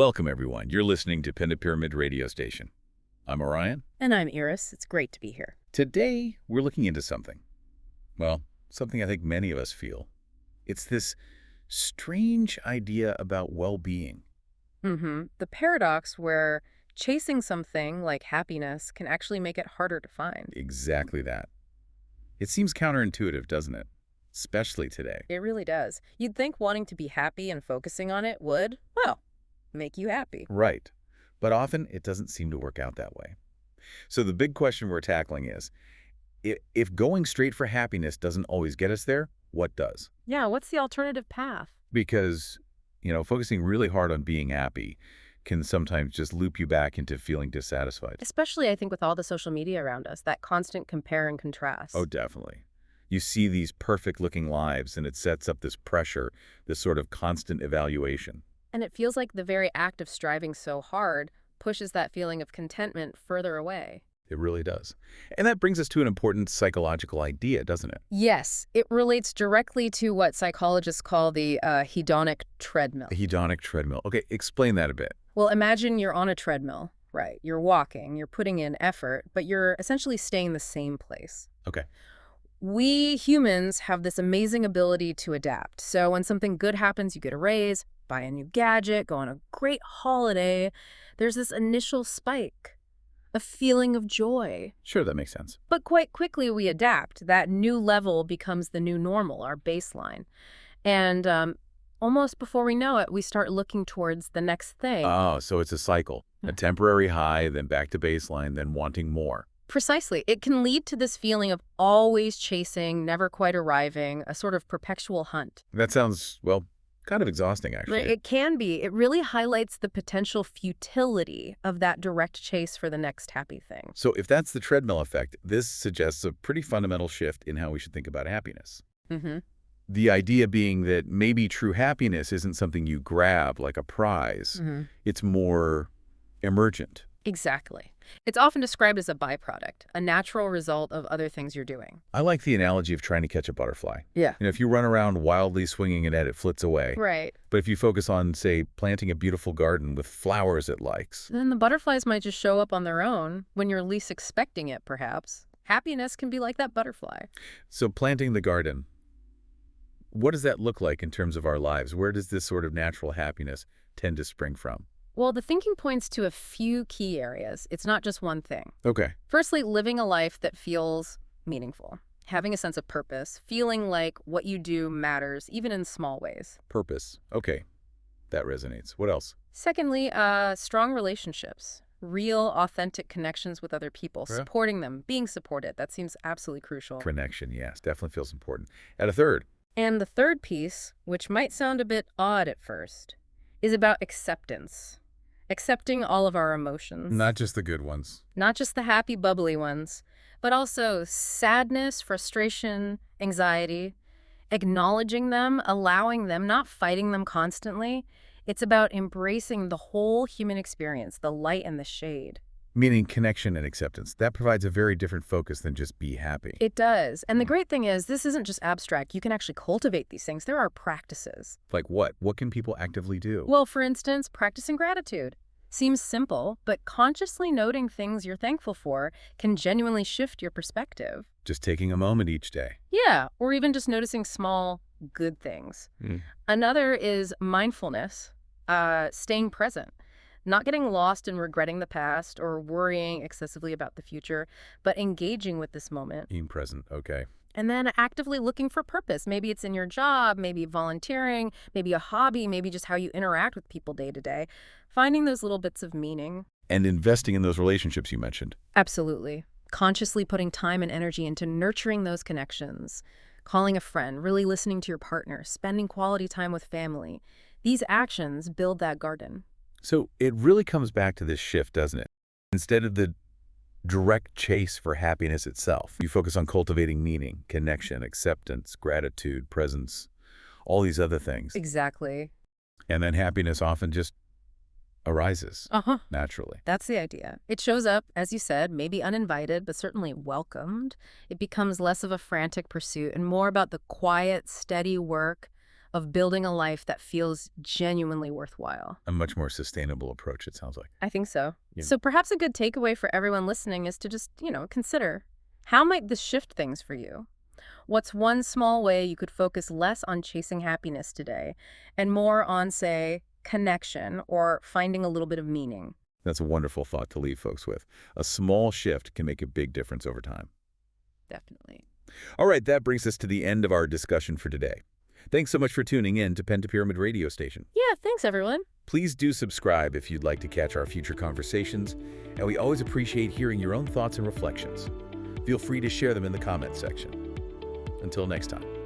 Welcome, everyone. You're listening to Penda Pyramid Radio Station. I'm Orion. And I'm Iris. It's great to be here. Today, we're looking into something. Well, something I think many of us feel. It's this strange idea about well-being. The paradox where chasing something like happiness can actually make it harder to find. Exactly that. It seems counterintuitive, doesn't it? Especially today. It really does. You'd think wanting to be happy and focusing on it would, well, make you happy. Right. But often, it doesn't seem to work out that way. So the big question we're tackling is, if going straight for happiness doesn't always get us there, what does? Yeah, what's the alternative path? Because, focusing really hard on being happy can sometimes just loop you back into feeling dissatisfied. Especially, I think, with all the social media around us, that constant compare and contrast. Oh, definitely. You see these perfect-looking lives, and it sets up this pressure, this sort of constant evaluation. And it feels like the very act of striving so hard pushes that feeling of contentment further away. It really does. And that brings us to an important psychological idea, doesn't it? Yes, it relates directly to what psychologists call the hedonic treadmill. The hedonic treadmill. Okay, explain that a bit. Well, imagine you're on a treadmill, right? You're walking, you're putting in effort, but you're essentially staying in the same place. Okay. We humans have this amazing ability to adapt. So when something good happens, you get a raise, buy a new gadget, go on a great holiday. There's this initial spike, a feeling of joy. Sure, that makes sense. But quite quickly we adapt. That new level becomes the new normal, our baseline. And almost before we know it, we start looking towards the next thing. Oh, so it's a cycle. A temporary high, then back to baseline, then wanting more. Precisely. It can lead to this feeling of always chasing, never quite arriving, a sort of perpetual hunt. That sounds, well, kind of exhausting, actually. It can be. It really highlights the potential futility of that direct chase for the next happy thing. So if that's the treadmill effect, this suggests a pretty fundamental shift in how we should think about happiness. The idea being that maybe true happiness isn't something you grab like a prize. It's more emergent. Exactly. It's often described as a byproduct, a natural result of other things you're doing. I like the analogy of trying to catch a butterfly. Yeah. If you run around wildly swinging it at it flits away. Right. But if you focus on, say, planting a beautiful garden with flowers it likes. Then the butterflies might just show up on their own when you're least expecting it, perhaps. Happiness can be like that butterfly. So planting the garden, what does that look like in terms of our lives? Where does this sort of natural happiness tend to spring from? Well, the thinking points to a few key areas. It's not just one thing. Okay. Firstly, living a life that feels meaningful, having a sense of purpose, feeling like what you do matters, even in small ways. Purpose. Okay. That resonates. What else? Secondly, strong relationships, real, authentic connections with other people, Yeah. supporting them, being supported. That seems absolutely crucial. Connection, yes. Definitely feels important. And a third. And the third piece, which might sound a bit odd at first, is about acceptance. Accepting all of our emotions. Not just the good ones. Not just the happy, bubbly ones, but also sadness, frustration, anxiety, acknowledging them, allowing them, not fighting them constantly. It's about embracing the whole human experience, the light and the shade. Meaning connection and acceptance. That provides a very different focus than just be happy. It does. And the great thing is, this isn't just abstract. You can actually cultivate these things. There are practices. Like what? What can people actively do? Well, for instance, practicing gratitude. Seems simple, but consciously noting things you're thankful for can genuinely shift your perspective. Just taking a moment each day. Yeah, or even just noticing small, good things. Another is mindfulness, staying present. Not getting lost in regretting the past or worrying excessively about the future, but engaging with this moment. Being present, okay. And then actively looking for purpose. Maybe it's in your job, maybe volunteering, maybe a hobby, maybe just how you interact with people day to day. Finding those little bits of meaning. And investing in those relationships you mentioned. Absolutely. Consciously putting time and energy into nurturing those connections. Calling a friend, really listening to your partner, spending quality time with family. These actions build that garden. So it really comes back to this shift, doesn't it? Instead of the direct chase for happiness itself, you focus on cultivating meaning, connection, acceptance, gratitude, presence, all these other things. Exactly. And then happiness often just arises naturally. That's the idea. It shows up, as you said, maybe uninvited, but certainly welcomed. It becomes less of a frantic pursuit and more about the quiet, steady work of building a life that feels genuinely worthwhile. A much more sustainable approach, it sounds like. I think so. Yeah. So perhaps a good takeaway for everyone listening is to just, consider, how might this shift things for you? What's one small way you could focus less on chasing happiness today and more on, say, connection or finding a little bit of meaning? That's a wonderful thought to leave folks with. A small shift can make a big difference over time. Definitely. All right, that brings us to the end of our discussion for today. Thanks so much for tuning in to Pen to Pyramid Radio Station. Yeah, thanks, everyone. Please do subscribe if you'd like to catch our future conversations, and we always appreciate hearing your own thoughts and reflections. Feel free to share them in the comments section. Until next time.